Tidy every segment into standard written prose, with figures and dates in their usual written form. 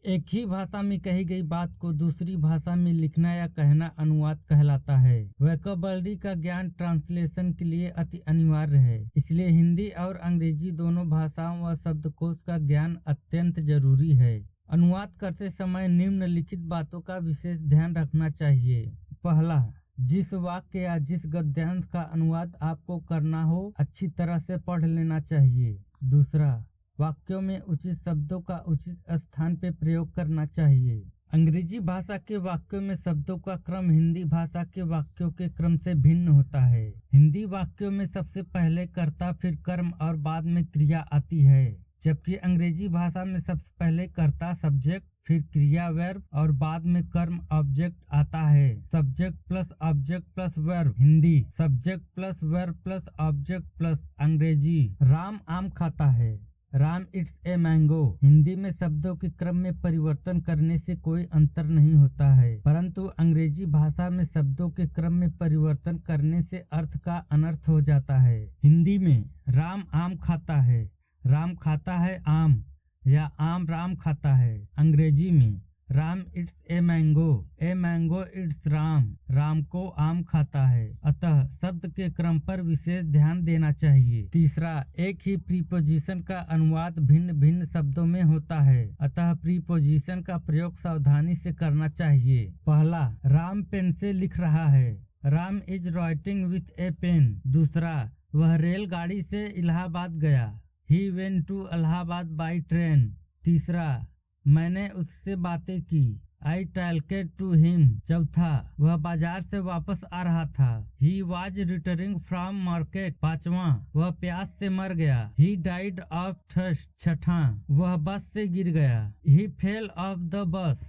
एक ही भाषा में कही गई बात को दूसरी भाषा में लिखना या कहना अनुवाद कहलाता है। वोकैबुलरी का ज्ञान ट्रांसलेशन के लिए अति अनिवार्य है, इसलिए हिंदी और अंग्रेजी दोनों भाषाओं व शब्दकोश का ज्ञान अत्यंत जरूरी है। अनुवाद करते समय निम्नलिखित बातों का विशेष ध्यान रखना चाहिए। पहला, जिस वाक्य या जिस गद्यांश का अनुवाद आपको करना हो अच्छी तरह से पढ़ लेना चाहिए। दूसरा, वाक्यों में उचित शब्दों का उचित स्थान पर प्रयोग करना चाहिए। अंग्रेजी भाषा के वाक्यों में शब्दों का क्रम हिंदी भाषा के वाक्यों के क्रम से भिन्न होता है। हिंदी वाक्यों में सबसे पहले कर्ता, फिर कर्म और बाद में क्रिया आती है, जबकि अंग्रेजी भाषा में सबसे पहले कर्ता सब्जेक्ट, फिर क्रिया वर्ब और बाद में कर्म ऑब्जेक्ट आता है। Subject plus object plus verb Hindi, subject plus verb plus object plus अंग्रेजी। राम आम खाता है, Ram it's a mango. Hindi में शब्दों के क्रम में परिवर्तन करने से कोई अंतर नहीं होता है, परंतु अंग्रेजी भाषा में शब्दों के क्रम में परिवर्तन करने से अर्थ का अनर्थ हो जाता है। हिंदी में राम आम खाता है, राम खाता है आम, या आम राम खाता है। अंग्रेजी में Ram it's a mango it's Ram, Ram को आम खाता है। अतः शब्द के क्रम पर विशेष ध्यान देना चाहिए। तीसरा, एक ही प्रीपोजिशन का अनुवाद भिन्न भिन्न शब्दों में होता है, अतः प्रीपोजिशन का प्रयोग सावधानी से करना चाहिए। पहला, राम पेन से लिख रहा है, Ram is writing with a pen. दूसरा, वह रेलगाड़ी से इलाहाबाद गया, he went to Allahabad by train. तीसरा, मैंने उससे बातें की, आई टॉक्ड टू हिम। चौथा, वह बाजार से वापस आ रहा था, he was returning from market. पांचवा, वह प्यास से मर गया, ही डाइड ऑफ थर्स्ट। छठा, वह बस से गिर गया, ही फेल ऑफ द बस।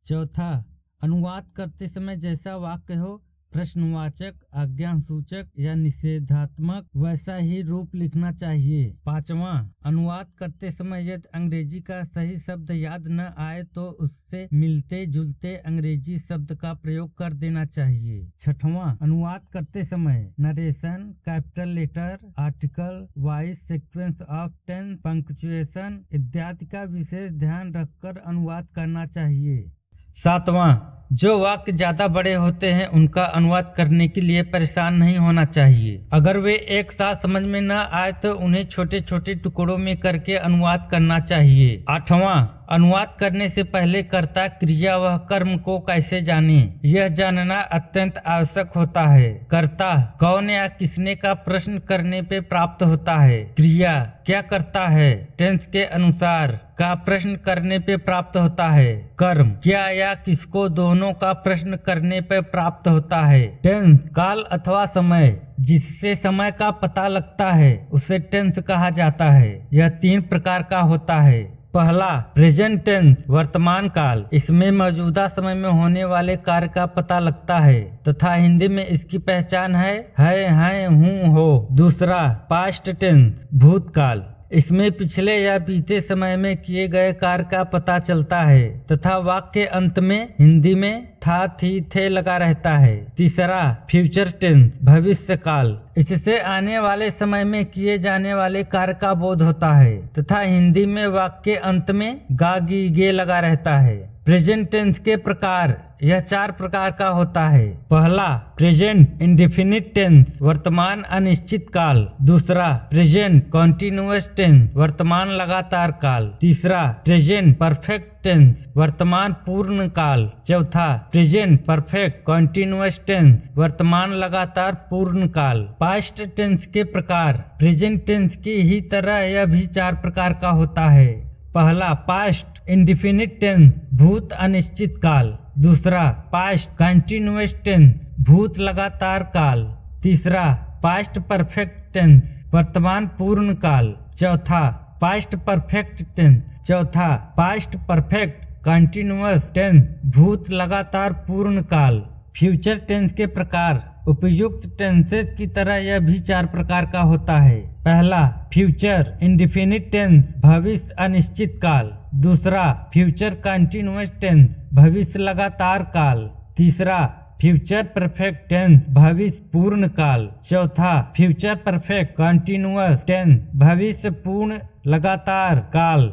चौथा, अनुवाद करते समय जैसा वाक्य हो, प्रश्नवाचक, आज्ञासूचक या निषेधात्मक, वैसा ही रूप लिखना चाहिए। पांचवा, अनुवाद करते समय यदि अंग्रेजी का सही शब्द याद न आए तो उससे मिलते जुलते अंग्रेजी शब्द का प्रयोग कर देना चाहिए। छठवां, अनुवाद करते समय narration, capital letter, article, voice, sequence of tense, punctuation इत्यादि का विशेष ध्यान रखकर अनुवाद करना चाहिए। सातवां, जो वाक्य ज्यादा बड़े होते हैं उनका अनुवाद करने के लिए परेशान नहीं होना चाहिए। अगर वे एक साथ समझ में न आए तो उन्हें छोटे छोटे टुकड़ों में करके अनुवाद करना चाहिए। आठवां, अनुवाद करने से पहले कर्ता, क्रिया व कर्म को कैसे जाने, यह जानना अत्यंत आवश्यक होता है। कर्ता कौन या किसने का प्रश्न करने पे प्राप्त होता है। क्रिया क्या करता है, टेंस के अनुसार का प्रश्न करने पे प्राप्त होता है। कर्म क्या या किसको, दोनों का प्रश्न करने पे प्राप्त होता है। टेंस काल अथवा समय, जिससे समय का पता लगता है उसे टेंस कहा जाता है। यह तीन प्रकार का होता है। पहला, प्रेजेंट टेंस वर्तमान काल, इसमें मौजूदा समय में होने वाले कार्य का पता लगता है तथा हिंदी में इसकी पहचान है, हूँ, हो। दूसरा, पास्ट टेंस भूतकाल, इसमें पिछले या बीते समय में किए गए कार्य का पता चलता है तथा वाक्य के अंत में हिंदी में था, थी, थे लगा रहता है। तीसरा, फ्यूचर टेंस भविष्य काल, इससे आने वाले समय में किए जाने वाले कार्य का बोध होता है तथा हिंदी में वाक्य के अंत में गा, गी, गे लगा रहता है। प्रेजेंट टेंस के प्रकार, यह चार प्रकार का होता है। पहला, प्रेजेंट इंडेफिनिट टेंस वर्तमान अनिश्चित काल। दूसरा, प्रेजेंट कॉन्टिन्यूअस टेंस वर्तमान लगातार काल। तीसरा, प्रेजेंट परफेक्ट टेंस वर्तमान पूर्ण काल। चौथा, प्रेजेंट परफेक्ट कॉन्टिन्यूअस टेंस वर्तमान लगातार पूर्ण काल। पास्ट टेंस के प्रकार, प्रेजेंट टेंस की ही तरह यह भी चार प्रकार का होता है। पहला, पास्ट इंडेफिनिट टेंस भूत अनिश्चित काल। दूसरा, पास्ट कंटिन्यूअस टेंस भूत लगातार काल। तीसरा, पास्ट परफेक्ट टेंस वर्तमान पूर्ण काल। चौथा, पास्ट परफेक्ट टेंस। चौथा, पास्ट परफेक्ट कंटिन्यूअस टेंस भूत लगातार पूर्ण काल। फ्यूचर टेंस के प्रकार, उपयुक्त टेंसेस की तरह यह भी चार प्रकार का होता है। पहला, फ्यूचर इंडेफिनिट टेंस भविष्य अनिश्चित काल। दूसरा, फ्यूचर कंटिन्यूअस टेंस भविष्य लगातार काल। तीसरा, फ्यूचर परफेक्ट टेंस भविष्य पूर्ण काल। चौथा, फ्यूचर परफेक्ट कंटिन्यूअस टेंस भविष्य पूर्ण लगातार काल।